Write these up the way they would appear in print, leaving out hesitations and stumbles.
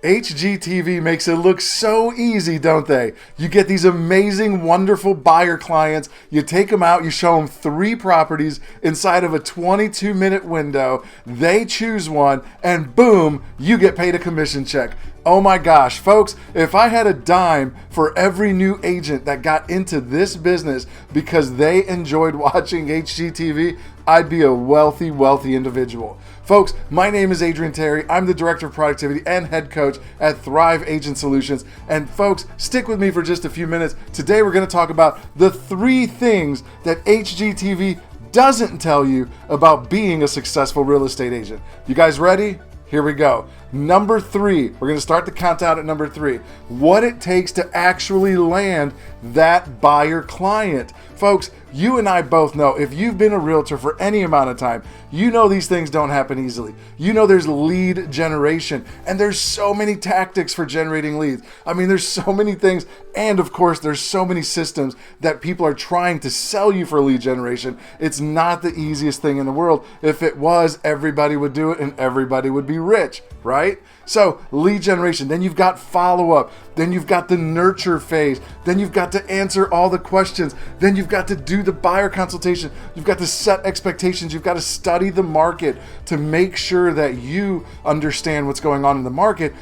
HGTV makes it look so easy, don't they? You get these amazing, wonderful buyer clients. You take them out, you show them 3 properties inside of a 22-minute window. They choose one, and boom, you get paid a commission check. Oh my gosh, folks, if I had a dime for every new agent that got into this business because they enjoyed watching HGTV, I'd be a wealthy, wealthy individual. Folks, my name is Adrian Terry. I'm the Director of Productivity and Head Coach at Thrive Agent Solutions. And folks, stick with me for just a few minutes. Today we're going to talk about the 3 things that HGTV doesn't tell you about being a successful real estate agent. You guys ready? Here we go. Number 3, we're going to start the countdown at number 3. What it takes to actually land that buyer client. Folks, you and I both know if you've been a realtor for any amount of time, you know these things don't happen easily. You know there's lead generation, and there's so many tactics for generating leads. I mean, there's so many things, and of course, there's so many systems that people are trying to sell you for lead generation. It's not the easiest thing in the world. If it was, everybody would do it and everybody would be rich, right? So lead generation, then you've got follow-up, then you've got the nurture phase, then you've got to answer all the questions, then you've got to do the buyer consultation, you've got to set expectations, you've got to study the market to make sure that you understand what's going on in the market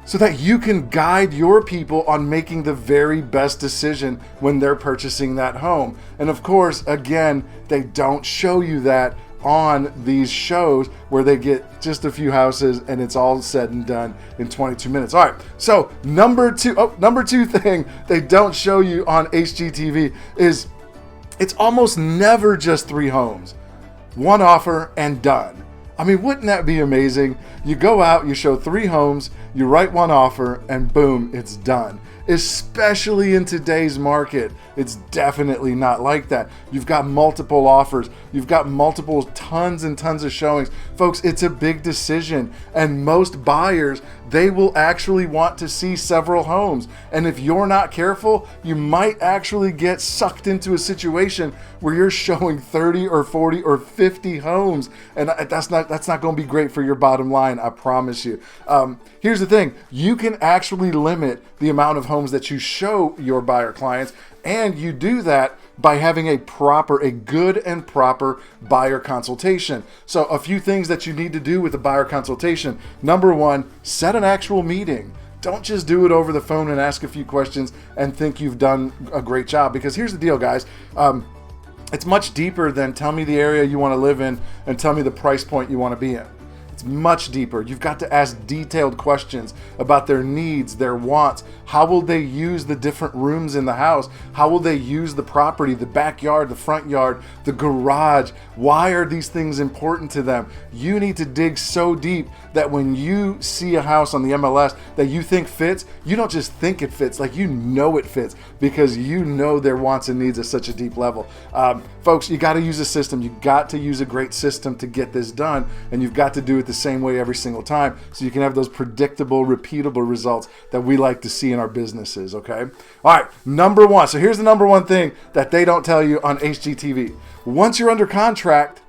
so that you can guide your people on making the very best decision when they're purchasing that home. And of course, again, they don't show you that on these shows where they get just a few houses and it's all said and done in 22 minutes. All right, so number two thing they don't show you on HGTV is it's almost never just 3 homes, 1 offer and done. I mean, wouldn't that be amazing? You go out, you show 3 homes, you write 1 offer, and boom, it's done. Especially in today's market, it's definitely not like that. You've got multiple offers, you've got multiple tons and tons of showings. Folks, it's a big decision, and most buyers, they will actually want to see several homes. And if you're not careful, you might actually get sucked into a situation where you're showing 30 or 40 or 50 homes, and that's not going to be great for your bottom line, I promise you. Here's the thing, you can actually limit the amount of homes that you show your buyer clients, and you do that by having a good and proper buyer consultation. So a few things that you need to do with a buyer consultation. Number 1, set an actual meeting. Don't just do it over the phone and ask a few questions and think you've done a great job, because here's the deal, guys. It's much deeper than tell me the area you want to live in and tell me the price point you want to be in. It's much deeper. You've got to ask detailed questions about their needs, their wants. How will they use the different rooms in the house? How will they use the property, the backyard, the front yard, the garage? Why are these things important to them? You need to dig so deep that when you see a house on the MLS that you think fits, you don't just think it fits, like you know it fits, because you know their wants and needs at such a deep level. Folks, you got to use a system. You got to use a great system to get this done, and you've got to do it the same way every single time so you can have those predictable, repeatable results that we like to see in our businesses, okay? All right, number 1. So here's the number 1 thing that they don't tell you on HGTV. Once you're under contract,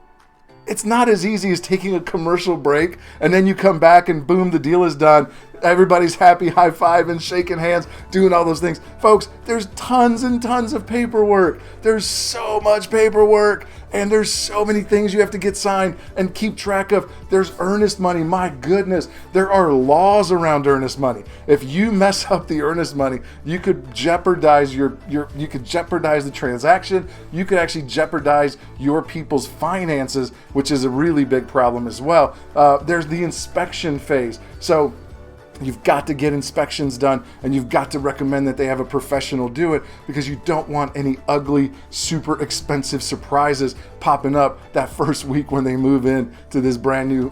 it's not as easy as taking a commercial break and then you come back and boom, the deal is done. Everybody's happy, high-fiving, shaking hands, doing all those things. Folks, there's tons and tons of paperwork. There's so much paperwork, and there's so many things you have to get signed and keep track of. There's earnest money. My goodness, there are laws around earnest money. If you mess up the earnest money, you could jeopardize you could jeopardize the transaction. You could actually jeopardize your people's finances, which is a really big problem as well. There's the inspection phase. So you've got to get inspections done, and you've got to recommend that they have a professional do it, because you don't want any ugly, super expensive surprises popping up that first week when they move in to this brand new,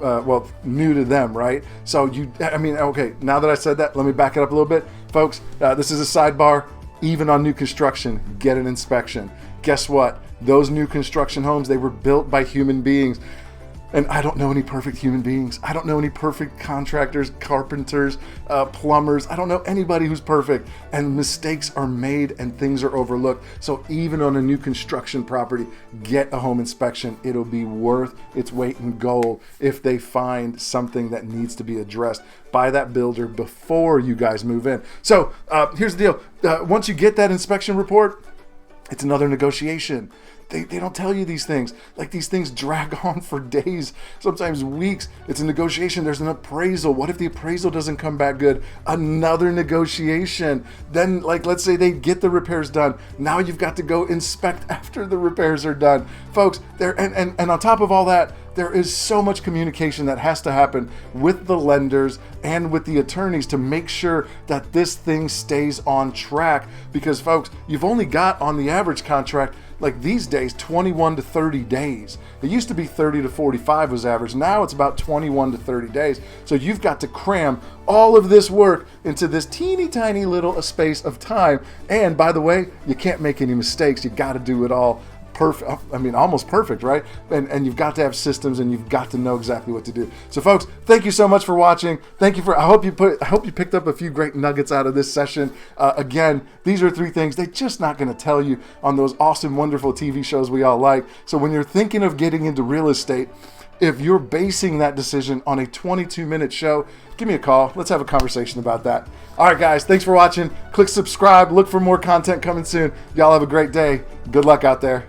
new to them, right? So okay, now that I said that, let me back it up a little bit. Folks, this is a sidebar. Even on new construction, get an inspection. Guess what? Those new construction homes, they were built by human beings. And I don't know any perfect human beings. I don't know any perfect contractors, carpenters, plumbers. I don't know anybody who's perfect. And mistakes are made and things are overlooked. So even on a new construction property, get a home inspection. It'll be worth its weight in gold if they find something that needs to be addressed by that builder before you guys move in. So here's the deal. Once you get that inspection report, it's another negotiation. They don't tell you these things. Like, these things drag on for days, sometimes weeks. It's a negotiation. There's an appraisal. What if the appraisal doesn't come back good? Another negotiation. Then, like, let's say they get the repairs done. Now you've got to go inspect after the repairs are done. Folks, and on top of all that, there is so much communication that has to happen with the lenders and with the attorneys to make sure that this thing stays on track. Because, folks, you've only got, on the average contract, like these days, 21 to 30 days. It used to be 30 to 45 was average. Now it's about 21 to 30 days. So you've got to cram all of this work into this teeny tiny little space of time. And by the way, you can't make any mistakes. You got to do it all perfect. I mean, almost perfect, right? And you've got to have systems, and you've got to know exactly what to do. So, folks, thank you so much for watching. Thank you for. I hope you picked up a few great nuggets out of this session. Again, these are 3 things they're just not going to tell you on those awesome, wonderful TV shows we all like. So, when you're thinking of getting into real estate, if you're basing that decision on a 22-minute show, give me a call. Let's have a conversation about that. All right, guys, thanks for watching. Click subscribe. Look for more content coming soon. Y'all have a great day. Good luck out there.